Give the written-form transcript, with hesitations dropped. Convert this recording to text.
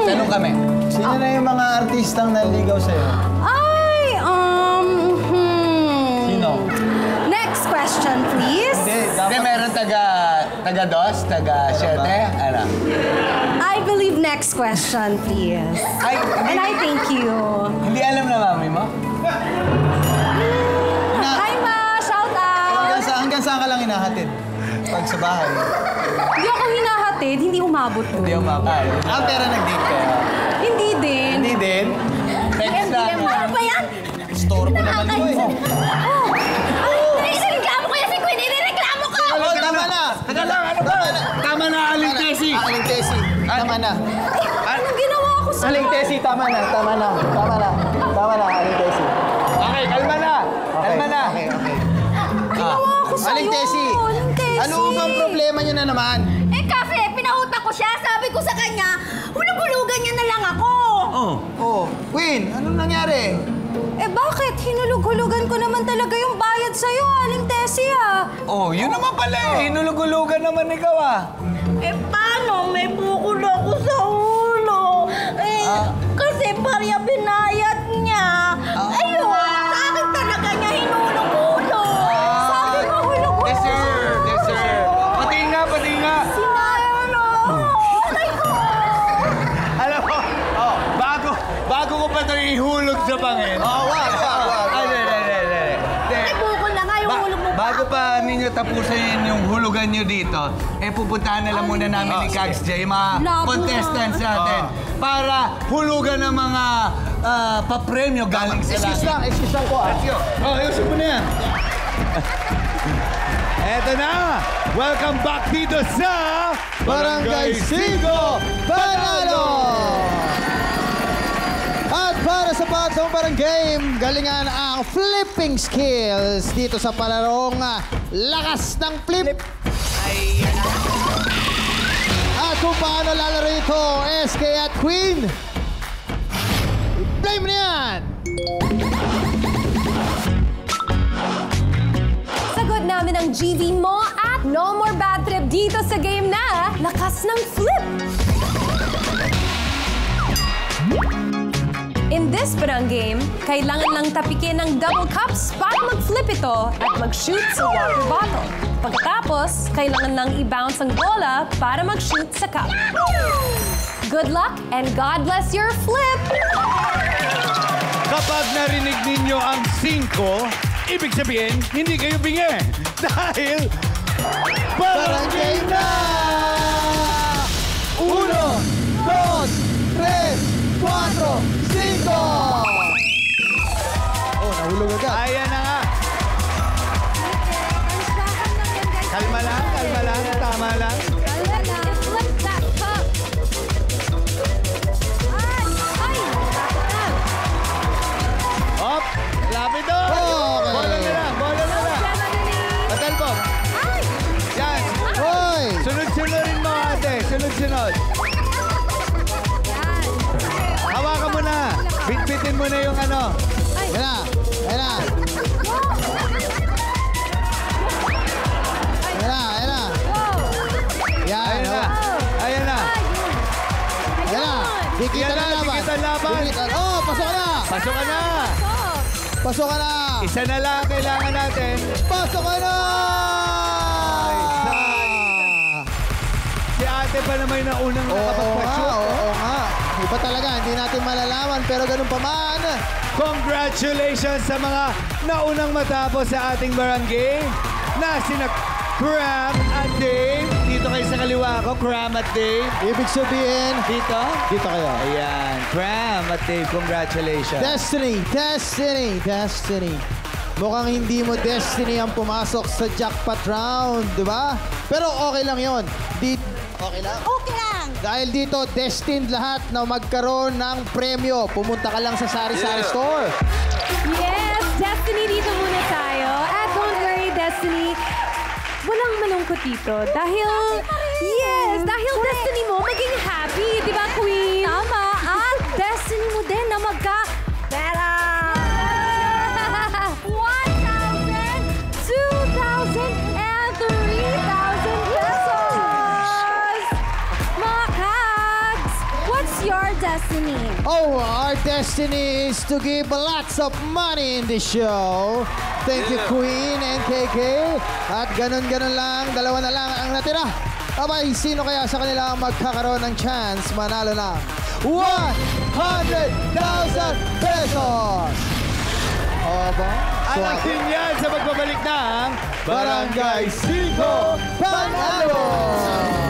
Tanong kami. Sino na yung mga artistang naligaw sa'yo? Sino? Next question, please. Hindi, meron taga-dos, taga-siete, ano? I believe next question, please. And I thank you. Hindi alam na mami mo? Hi, Ma! Shout out! Hanggang saan ka lang hinahatid? Pag sa bahay? Hindi ako hinahatid, hindi umabot ko. Hindi umabot. Pero nag-date ka? Hindi din. Hindi din? Text lang. Ano ba yan? Store ko naman mo eh. Reklamo ko yan si Queen! Inireklamo ko! Tama na! Taga lang, ano ba? Tama na, Aling Tessie! Aling Tessie, tama na. Anong ginawa ko sa'yo? Aling Tessie, tama na, Aling Tessie. Okay, kalma na. Okay. Ginawa ko sa'yo. Aling Tessie, ano bang problema niyo na naman? Kasi pinautang ko siya. Sabi ko sa kanya, hulog-hulugan niya na lang ako. Queen, anong nangyari? Bakit? Hinulog-hulugan ko naman talaga yung bayad sa'yo, Aling Tessie, Yun naman pala eh. Hinulog-hulugan naman ikaw Paano? May bukol ako sa ulo. Kasi parya binayad niya. Ayun, sa akin talaga niya hinulog-hulog. Sabi mo, hulog-hulog. Deserve. Pati nga. Sinayano. Aray ko. Alam mo, bago ko pa ito ihulog sa bangin. Wag. May bukol na nga yung hulog mo. Bago pa ninyo tapusin yung hulugan nyo dito, pupuntahan na lang muna namin ni Kags J, yung mga contestants natin, para hulugan ng mga papremyo galing sa lahat. Excuse lang po. Let's go. Ayusin mo na yan. Eto na! Welcome back dito sa Barangay Sigo Panalo! At para sa patlong parang game, galingan ang flipping skills dito sa palarong lakas ng flip. At kung paano lalaro ito, SK at Queen, play mo na yan! Sagot namin ang GV mo at no more bad trip dito sa game na lakas ng flip. In this parang game, kailangan lang tapikin ng double cups para mag-flip ito at mag-shoot sa water bottle. Pagkatapos, kailangan lang i-bounce ang bola para mag-shoot sa cup. Good luck and God bless your flip! Kapag narinig ninyo ang 5, ibig sabihin, hindi kayo bingi. Dahil, Parang game na! 1, 2, 3, 4, 5! Nahulog agad. Ayan na nga. Kalma lang, tama lang. Hop, lapit doon. Bola na lang. Batal po. Yan. Sunod-sunodin mo, ate. Sunod-sunod. Hawakan mo na. Bitbitin mo na yung ano. Ayan na. Ayan na. Dikita na laban. Pasok ka na. Isa na lang ang kailangan natin. Pasok ka na. Si ate pa naman na unang nakapagpa-shoot. Oo nga. Iba talaga, hindi natin malalaman, pero ganun pa man. Congratulations sa mga naunang matapos sa ating barangay na sina Cram at Dave. Dito kayo sa kaliwa ko, Cram at Dave. Ibig sabihin, Dito? dito kayo. Ayan, Cram at Dave, congratulations. Destiny. Mukhang hindi mo Destiny ang pumasok sa jackpot round, di ba? Pero okay lang yon. Okay lang? Okay lang. Dahil dito, destined lahat na magkaroon ng premyo. Pumunta ka lang sa Sari-Sari Store. Yes, Destiny, dito muna tayo. At don't worry, Destiny, walang malungkot dito. Dahil, dahil Destiny mo maging happy, di ba, Queen? Tama. At Destiny mo din na pera. 1,000, 2,000, and 3,000 pesos. Mga Kags, what your destiny? Oh, our destiny is to give lots of money in this show. Thank you, Queen and KK. At ganun-ganun lang, dalawa na lang ang natira. Abay, sino kaya sa kanila ang magkakaroon ng chance manalo ng 100,000 pesos? O ba? Alamin yan sa pagbabalik ng Barangay 5 Panalo!